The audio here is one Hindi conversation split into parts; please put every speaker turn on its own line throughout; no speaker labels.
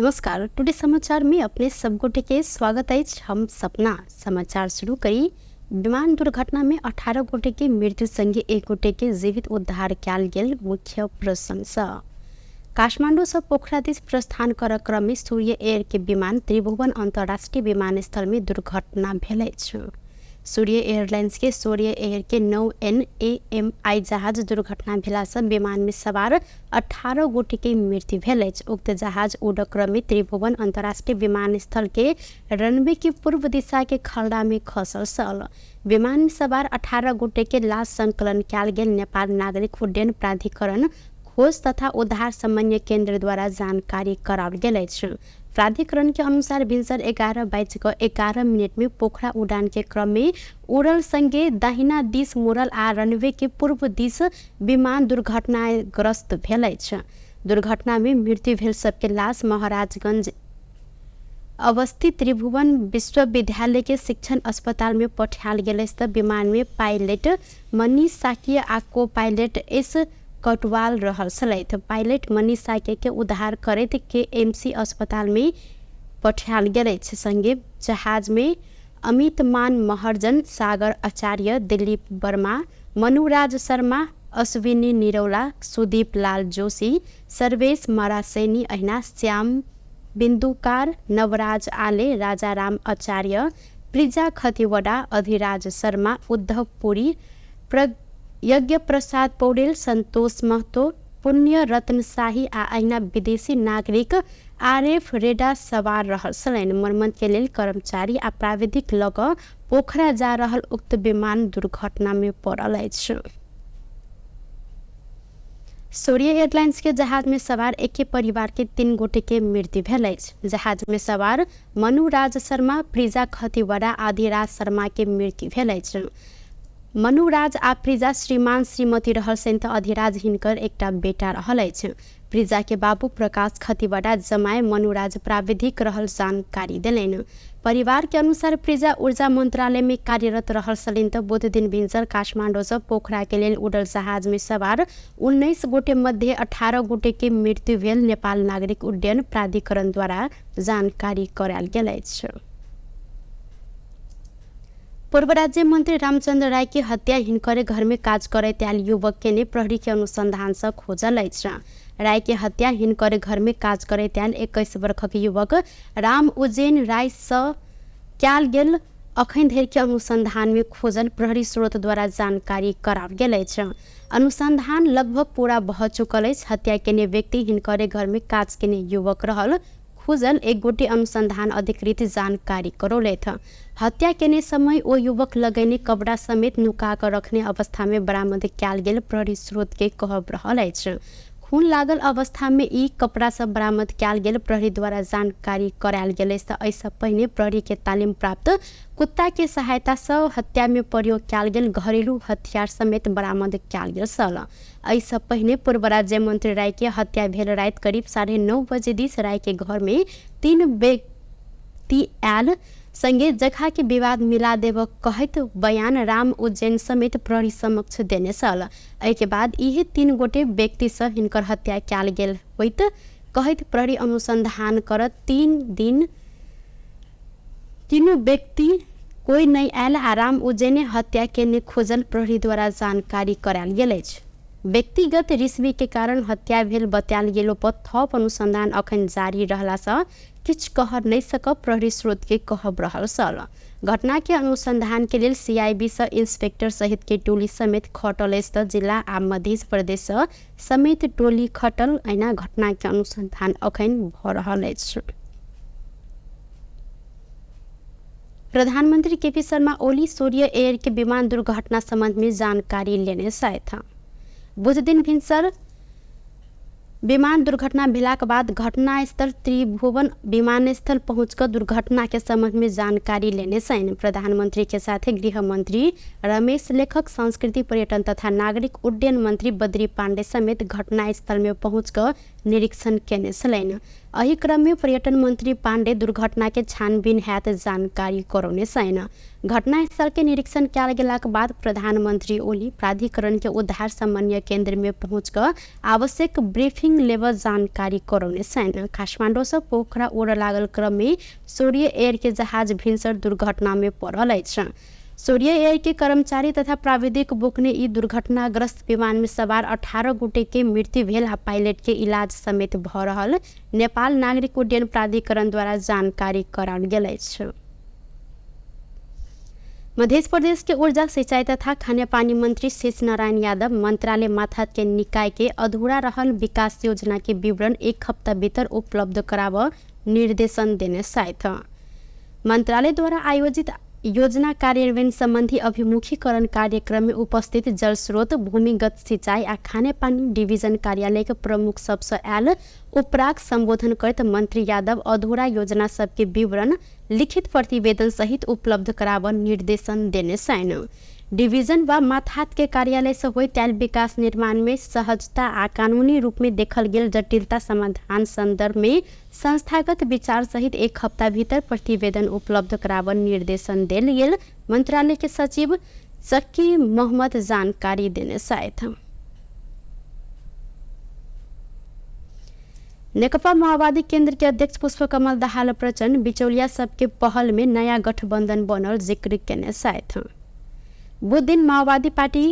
नमस्कार। टुडे समाचार में अपने सब गोटे के स्वागत है। हम सपना समाचार शुरू करी। विमान दुर्घटना में 18 गोटे के मृत्यु संगे 1 गोटे के जीवित उद्धार कयल गेल। मुख्य प्रशंसा काठमाडौँ से पोखरा दिस प्रस्थान कर क्रम में सूर्य एयर के विमान त्रिभुवन अंतर्राष्ट्रीय विमानस्थल में दुर्घटना भेल अछि। सूर्य एयरलाइंस के सूर्य एयर के 9 NAMI जहाज दुर्घटना भेला से विमान में सवार 18 गोटे के मृत्यु भेल अछि। उक्त जहाज उड़ क्रम में त्रिभुवन अंतर्राष्ट्रीय विमानस्थल के रनवे की पूर्व दिशा के खलड़ा में खसल छल। विमान में सवार 18 गोटे के लाश संकलन कयल गेल। नेपाल नागरिक उड्डयन प्राधिकरण खोज तथा उद्धार समन्वय केंद्र द्वारा जानकारी कराओल गेल अछि। प्राधिकरण के अनुसार भिनसर 11:11 में पोखरा उड़ान के क्रम में उड़ल संगे दाहिना दिस मुड़ल आ रनवे के पूर्व दिस विमान दुर्घटनाग्रस्त भेल अछि। दुर्घटना में मृत्यु भेल सबके लाश महाराजगंज अवस्थित त्रिभुवन विश्वविद्यालय के शिक्षण अस्पताल में पठायल गेल अछि। विमान में पायलट मनीष साकिय आ को पायलट एस कटवाल रहल छलैथ। पायलट मनीष साके के उद्धार करैत KMC अस्पताल में पठायल गेल अछि। संगे जहाज में अमित मान महर्जन, सागर आचार्य, दिलीप वर्मा, मनुराज शर्मा, अश्विनी निरौला, सुदीप लाल जोशी, सर्वेश मरासेनी अहिना, श्याम बिंदुकार, नवराज आले, राजाराम आचार्य, प्रिजा खतिवड़ा, अधिराज शर्मा, उद्धव पुरी, यज्ञ प्रसाद पौडेल, संतोष महतो, पुण्य रत्न शाही आ अहिना विदेशी नागरिक RF रेडा सवार रहल छलनि। मरम्मत के लेल कर्मचारी आ प्राविधिक लऽ कऽ पोखरा जा रहल उक्त विमान दुर्घटना में पड़ल अछि। सूर्य एयरलाइंस के जहाज में सवार एक परिवार के 3 गोटे के मृत्यु भेल अछि। जहाज में सवार मनुराज शर्मा, प्रिजा खतिवड़ा, अधिराज शर्मा के मृत्यु भेल अछि। मनुराज आ प्रिजा श्रीमान श्रीमती रहल छनि तऽ अधिराज हिनकर एकटा बेटा रहल अछि। प्रिजा के बाबू प्रकाश खतिवड़ा जमाय मनुराज प्राविधिक रहल जानकारी देलनि। परिवार के अनुसार प्रिजा ऊर्जा मंत्रालय में कार्यरत रहल छलिन तऽ बुध दिन भिनसर काठमांडू से पोखरा के लेल उड़ल जहाज में सवार 19 गोटे मध्य 18 गोटे के मृत्यु भेल। नेपाल नागरिक उड्डयन प्राधिकरण द्वारा जानकारी करायल गेल अछि। पूर्व राज्य मंत्री रामचंद्र राय की हत्या हिनकर घर में काज करैत आयल युवक के ने प्रहरी के अनुसंधान से खोजल अछि। राय के हत्या हिनकर घर में काज करैत आयल 21 वर्षक युवक राम उज्जैन राय से कयल गेल अखन धरि के अनुसंधान में खोजल प्रहरी स्रोत द्वारा जानकारी कराओल गेल अछि। अनुसंधान लगभग पूरा भऽ चुकल अछि। हत्या केने व्यक्ति हिनकर घर में काज केने युवक रहल खुजल 1 गोटे अनुसंधान अधिकृत जानकारी करौलैथ। हत्या केने समय ओ युवक लगैने कपड़ा समेत नुका कर रखने अवस्था में बरामद कयल गेल प्रहरी स्रोत के कहब रहल अछि। खून लागल अवस्था में ई कपड़ा सब बरामद कयल गेल प्रहरी द्वारा जानकारी करायल गेल अछि। एहिसँ पहिने प्रहरी के तालीम प्राप्त कुत्ता के सहायता से हत्या में प्रयोग कयल गेल घरेलू हथियार समेत बरामद कयल गेल छल। एहिसँ पहिने पूर्व राज्य मंत्री राय के हत्या भेल राति करीब 9:30 बजे दिस राय के घर में 3 व्यक्ति आयल संगे जगह के विवाद मिला देव कहत बयान राम उज्जैन समेत प्रहरी समक्ष देने छल। एहि के बाद इहे 3 गोटे व्यक्ति से हिनकर हत्या कयल गेल होइत कहत प्रहरी अनुसंधान करत 3 दिन तीनों व्यक्ति कोई नहीं आयल आ राम उज्जैन हत्या के खोजल प्रहरी द्वारा जानकारी करायल गेल अछि। व्यक्तिगत रिश्वी के कारण हत्या भेल बतायल गेलो पर थप अनुसंधान अखन जारी रहला से किछ कह नहीं सकब प्रहरी स्रोत के कहब रहल छल। घटना के अनुसंधान के लिए CIB से इंस्पेक्टर सहित के टोली समेत खटल अछि। जिला आ मध्य प्रदेश से समेत टोली खटल एना घटना के अनुसंधान अखन भऽ रहल अछि। प्रधानमंत्री KP शर्मा ओली सूर्य एयर के विमान दुर्घटना संबंध में जानकारी लेने छथि। बुध दिन भिनसर विमान दुर्घटना भेला के बाद घटनास्थल त्रिभुवन विमानस्थल पहुंचकर दुर्घटना के संबंध में जानकारी लेने छन्। प्रधानमंत्री के साथ गृह मंत्री रमेश लेखक, संस्कृति पर्यटन तथा नागरिक उड्डयन मंत्री बद्री पांडे समेत घटनास्थल में पहुंचकर निरीक्षण केने छलैन। एही क्रम में पर्यटन मंत्री पांडे दुर्घटना के छानबीन हैत जानकारी करौने छैन। घटनास्थल के निरीक्षण कयल गेलाक बाद प्रधानमंत्री ओली प्राधिकरण के उद्धार समन्वय केंद्र में पहुंचकर आवश्यक ब्रीफिंग लेवल जानकारी करौने छैन। काठमाडौँ से पोखरा उड़ लागल क्रम में सूर्य एयर के जहाज भिनसर दुर्घटना में पड़ल अछि। सूर्य एयर के कर्मचारी तथा प्राविधिक बोकने ई दुर्घटनाग्रस्त विमान में सवार 18 गोटे के मृत्यु भेल आ पायलट के इलाज समेत भ रहल नेपाल नागरिक उड्डयन प्राधिकरण द्वारा जानकारी कराओल गेल अछि। मध्य प्रदेश के ऊर्जा सिंचाई तथा खाने पानी मंत्री शेष नारायण यादव मंत्रालय मार्फत के निकाय के अधूरा रहल विकास योजना के विवरण 1 हफ्ता भीतर उपलब्ध कराव निर्देशन देने साथ मंत्रालय द्वारा आयोजित योजना कार्यान्वयन संबंधी अभिमुखीकरण कार्यक्रम में उपस्थित जल स्रोत भूमिगत सिंचाई आ खाने पानी डिवीजन कार्यालय के प्रमुख सबसे आयल उपराग संबोधन करते मंत्री यादव अधूरा योजना सबके विवरण लिखित प्रतिवेदन सहित उपलब्ध कराव निर्देशन देने छैन। डिवीजन व माथात के कार्यालय से होय त्याल विकास निर्माण में सहजता आ कानूनी रूप में देखल गेल जटिलता समाधान संदर्भ में संस्थागत विचार सहित 1 हफ्ता भीतर प्रतिवेदन उपलब्ध कराव निर्देशन देल गेल मंत्रालय के सचिव जक्की मोहम्मद जानकारी देने साथ नेकपा माओवादी केंद्र के अध्यक्ष पुष्पकमल दाहाल प्रचंड बिचौलिया सबके पहल में नया गठबंधन बनल जिक्र केने साथ बुध दिन माओवादी पार्टी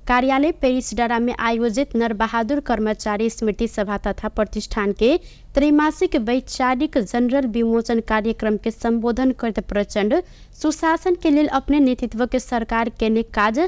कार्यालय पेरिसडारा में आयोजित नरबहादुर कर्मचारी स्मृति सभा तथा प्रतिष्ठान के त्रैमासिक वैचारिक जनरल विमोचन कार्यक्रम के संबोधन करते प्रचंड सुशासन के लिए अपने नेतृत्व के सरकार के काज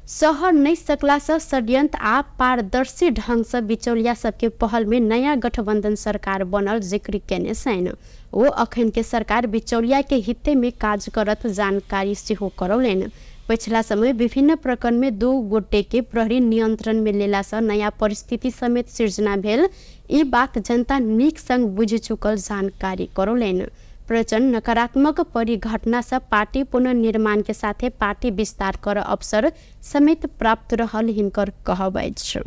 सहर नहीं सकला से षड्यंत्र आ पारदर्शी ढंग से बिचौलिया सबके पहल में नया गठबंधन सरकार बनल जिक्र केने छैन। वो अखन के सरकार बिचौलिया के हिते में काज करत जानकारी सेहो करौलेन। पिछला समय विभिन्न प्रकरण में 2 गोटे के प्रहरी नियंत्रण में लेला से नया परिस्थिति समेत सृजना भेल ई बात जनता नीक संग बुझ चुकल जानकारी करौलेन। प्रचंड नकारात्मक परिघटना से पार्टी पुनर्निर्माण के साथे पार्टी विस्तार कर अवसर समेत प्राप्त रहल हिनकर कहबै छ।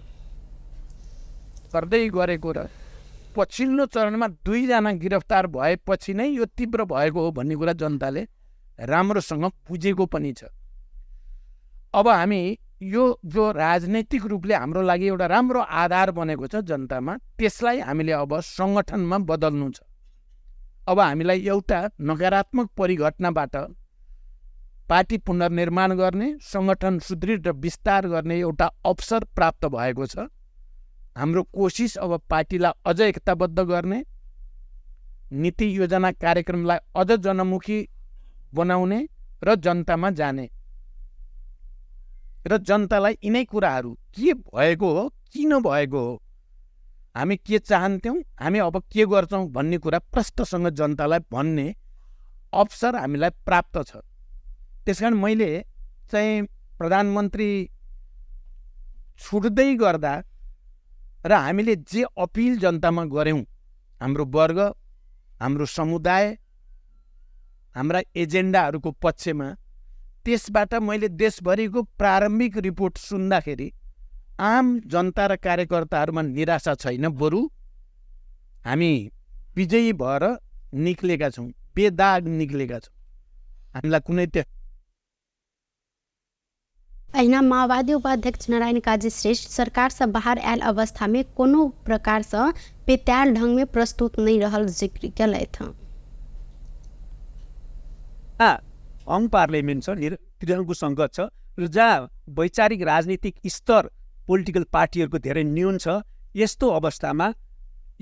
गर्दै गरेको र पछिल्लो चरणमा 2 जना गिरफ्तार भएपछि नै यो तीव्र भएको हो भन्ने कुरा जनताले राम्रोसँग बुझेको पनि छ। अब हामी यो जो राजनैतिक रूपले हाम्रो लागि एउटा राम्रो आधार बनेको छ जनतामा, त्यसलाई हामीले अब संगठनमा बदल्नु छ। अब हामीलाई एउटा नकारात्मक परिघटनाबाट पार्टी पुनर्निर्माण गर्ने, संगठन सुदृढ र विस्तार गर्ने एउटा अवसर प्राप्त भएको छ। हाम्रो कोशिश अब पार्टीलाई अझ एकताबद्ध गर्ने, नीति योजना कार्यक्रमलाई अझ जनमुखी बनाउने र जनतामा जाने र जनतालाई यिनै कुराहरू के भएको हो, किन भएको हो, हामी के चाहन्थ्यौँ, हामी अब के गर्छौँ भन्ने कुरा प्रष्टसँग जनतालाई भन्ने अवसर हामीलाई प्राप्त छ। त्यसकारण मैले चाहिँ प्रधानमन्त्री छुट्दै गर्दा र हामीले जे अपिल जनतामा गर्यौँ, हाम्रो वर्ग, हाम्रो समुदाय, हाम्रा एजेन्डाहरूको पक्षमा, त्यसबाट मैले देशभरिको प्रारम्भिक रिपोर्ट सुन्दाखेरि आम जनता र कार्यकर्ताहरूमा निराशा छैन, बरु हामी विजयी भएर निक्लेका छौँ, बेदाग निक्लेका छौँ। हामीलाई कुनै
अहिना माओवादी उपाध्यक्ष नारायण काजी श्रेष्ठ सरकार से बाहर आयल अवस्था में कोनो प्रकार से पेत्याल ढंग में प्रस्तुत नहीं रहल जिक्र केलैथ।
अङ पार्लियामेन्ट छ, तिनीहरूको सङ्गत छ र जहाँ वैचारिक राजनीतिक स्तर पोलिटिकल पार्टीहरूको धेरै न्यून छ। यस्तो अवस्थामा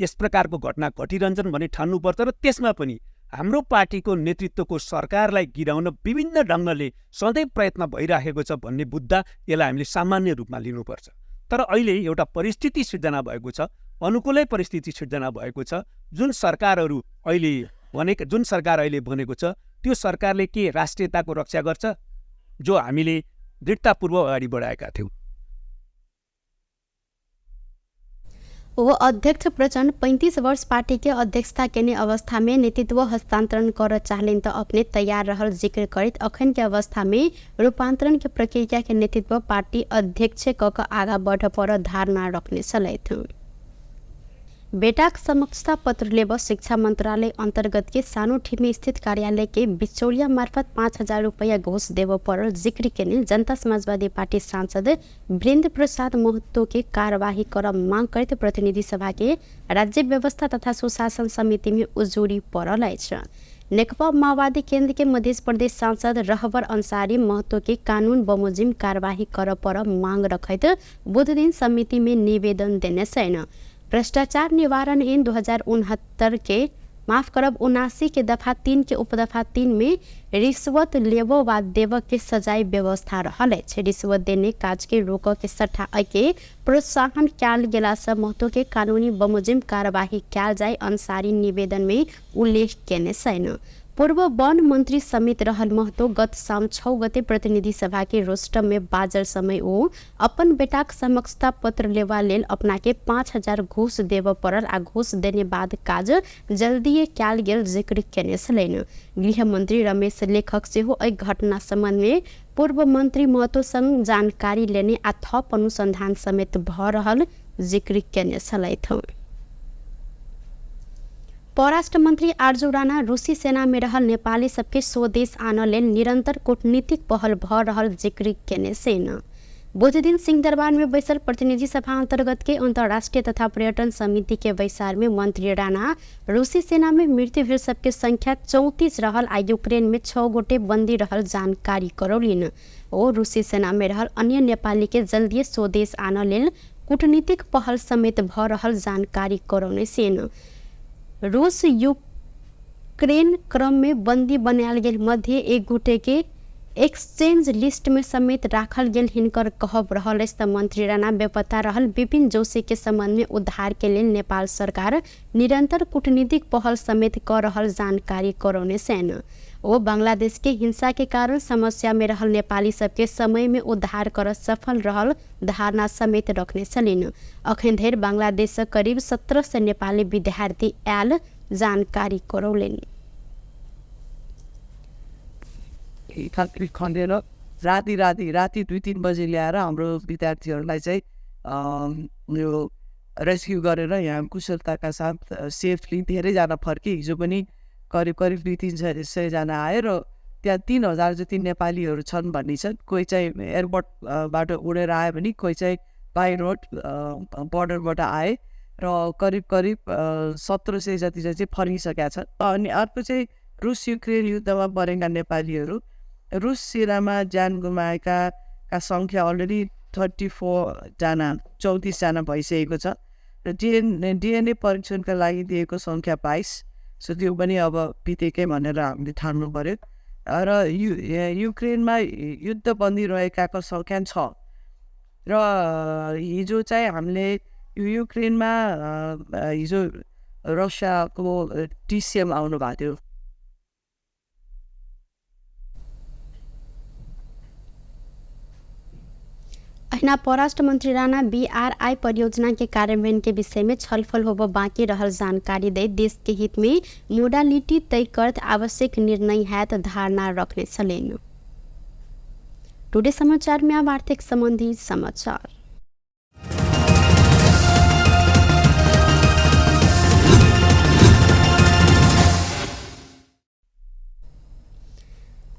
यस प्रकारको घटना घटिरहन्छन् भन्ने ठान्नुपर्छ र त्यसमा पनि हाम्रो पार्टीको नेतृत्वको सरकारलाई गिराउन विभिन्न ढङ्गले सधैँ प्रयत्न भइराखेको छ भन्ने बुझ्दा यसलाई हामीले सामान्य रूपमा लिनुपर्छ। तर अहिले एउटा परिस्थिति सिर्जना भएको छ, अनुकूलै परिस्थिति सिर्जना भएको छ। जुन सरकार अहिले बनेको छ त्यो सरकारले के राष्ट्रियताको रक्षा गर्छ जो हामीले दृढतापूर्वक अगाडि बढाएका थियौँ।
वो अध्यक्ष प्रचंड 35 वर्ष पार्टी के अध्यक्षता के अवस्था में नेतृत्व हस्तांतरण कर चाहलें तो अपने तैयार रहल जिक्र करित अखन के अवस्था में रूपांतरण के प्रक्रिया के नेतृत्व पार्टी अध्यक्ष कक आगा बढ़ पर धारणा रखने चलैथ। बेटाक समक्षता पत्र लेब शिक्षा मंत्रालय अंतर्गत के सानो ठिमी स्थित कार्यालय के बिचौलिया मार्फत 5,000 रुपया घूस देव पर जिक्र के जनता समाजवादी पार्टी सांसद वीरेंद्र प्रसाद महतो के कार्यवाही कर मांग करते प्रतिनिधि सभा के राज्य व्यवस्था तथा सुशासन समिति में उजूरी पड़ल है। नेकपा माओवादी केंद्र के मध्य प्रदेश सांसद रहबर अंसारी महतो के कानून बमोजिम कार्यवाही कर पर मांग रखत बुध दिन समिति में निवेदन देने सैन। भ्रष्टाचार निवारण ऐन 2069 के 79 के दफा 3 के उपदफा 3 में रिश्वत लेवो वा देव के सजाय व्यवस्था रहल है। रिश्वत देने काज के रोक के सट्टा के प्रोत्साहन कैल गेला से महतो के कानूनी बमोजिम कार्यवाही कैल जाय अंसारी निवेदन में उल्लेख केने सैन। पूर्व वन मंत्री समेत रहल महतो गत शाम 6 गते प्रतिनिधि सभा के रोस्टर में बाजल समय ओ अपन बेटाक समक्षता पत्र लेवा लेल अपना के 5,000 घूस देव पड़ल आ घूस देने बाद काज जल्दी कैल गेल जिक्र केने छलैन। गृह मंत्री रमेश लेखक सेहो एहि घटना संबंध में पूर्व मंत्री महतो संग जानकारी लेने आ थप अनुसंधान समेत भ रहल जिक्र केने छलैथ। परराष्ट्र मंत्री आरजू राणा रूसी सेना में रहल नेपाली सबके स्वदेश आने लेल निरंतर कूटनीतिक पहल भ रहल जिक्र केने सेन। बुध दिन सिंहदरबार में बैसल प्रतिनिधि सभा अंतर्गत के अंतर्राष्ट्रीय तथा पर्यटन समिति के बैसार में मंत्री राणा रूसी सेना में मृत्यु भेल सबके संख्या 34 रहल आ यूक्रेन में 6 गोटे बंदी रहल जानकारी करौलिन। ओ रूसी सेना में रहल अन्य नेपाली के जल्दी स्वदेश आने लेल कूटनीतिक पहल समेत भ रहल जानकारी करौने सेन। रूस यूक्रेन क्रम में बंदी बनायल गेल मध्य एक गोटे के एक्सचेंज लिस्ट में समेत राखल गेल हिनकर कहब रहल अछि त मंत्री राणा बेपत्ता रहल विपिन जोशी के संबंध में उद्धार के लेल नेपाल सरकार निरंतर कूटनीतिक पहल समेत कर रहल जानकारी करौने सेन। ओ बांग्लादेश के हिंसा के कारण समस्या में रहल नेपाली सबके समय में उद्धार कर सफल रहल धारणा समेत रखने छलिन। अखन धरि बांग्लादेश से करीब 1700 नेपाली विद्यार्थी आयल जानकारी करौलेन।
खनेर राति 2-3 बजे ल्याएर हाम्रो विद्यार्थीहरूलाई चाहिँ यो रेस्क्यु गरेर यहाँ कुशलताका साथ सेफली धेरैजना फर्के। हिजो पनि करिब 200-300 जना आए र त्यहाँ 3000 जति नेपालीहरू छन् भन्ने छन्। कोही चाहिँ एयरपोर्टबाट उडेर आयो भने कोही चाहिँ बाई रोड बर्डरबाट आए र करिब 1700 जति चाहिँ फर्किसकेका छन्। अनि अर्को चाहिँ रुस युक्रेन युद्धमा परेका नेपालीहरू रुस सेनामा ज्यान गुमाएका सङ्ख्या अलरेडी 34 जना भइसकेको छ र डिएनए परीक्षणका लागि दिएको सङ्ख्या 22। सो त्यो पनि अब बितेकै भनेर हामीले ठान्नु पर्यो। र युक्रेनमा युद्धबन्दी रहेकाको सङ्ख्या 6 र हिजो चाहिँ हामीले युक्रेनमा हिजो रसियाको टिसिएम आउनु भएको थियो।
अहिना परराष्ट्र मंत्री राणा BRI परियोजना के कार्यान्वयन के विषय में छलफल होब बाँकी रहल जानकारी दे देश के हित में मोडालिटी तय करत आवश्यक निर्णय हैत धारणा रखने छलेन। टुडे समाचार में अब आर्थिक संबंधी समाचार।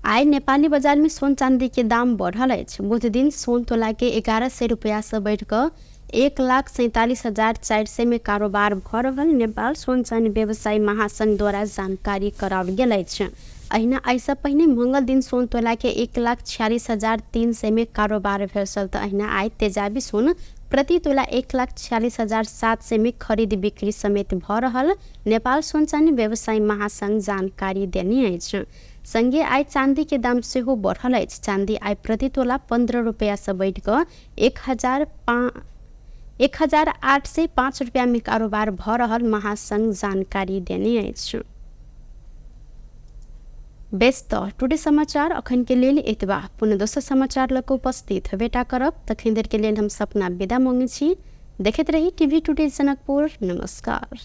आय नेपाली बाजार में सोन चांदी के दाम बढ़ल है। बुध दिन सोन तोला के 1100 रुपया से बढ़ कर 1,47,400 में कारोबार भ रहल नेपाल सोन चांदी व्यवसायी महासंघ द्वारा जानकारी कराओल गेल है। अहिना ऐसा पहिने मंगल दिन सोन तोला के 1,46,300 में कारोबार भेल छल त अहिना आय तेजाबी सोन प्रति तोला 1,46,700 में खरीद बिक्री समेत भ रहल नेपाल सोन चांदी व्यवसायी महासंघ जानकारी देने है। संगे आय चांदी के दाम से हो बढ़ल है। चांदी आय प्रति तोला 15 रुपया से बढ़ कर 1,805 रुपया में कारोबार भ रहल महासंघ जानकारी देने है। बेस्ट टुडे समाचार अखन के लेल एतबा। पुनः दोसर समाचार लक उपस्थित बेटा करब तखन देर के लेल हम सपना विदा मांगे छी। देखते रही टीवी टुडे जनकपुर। नमस्कार।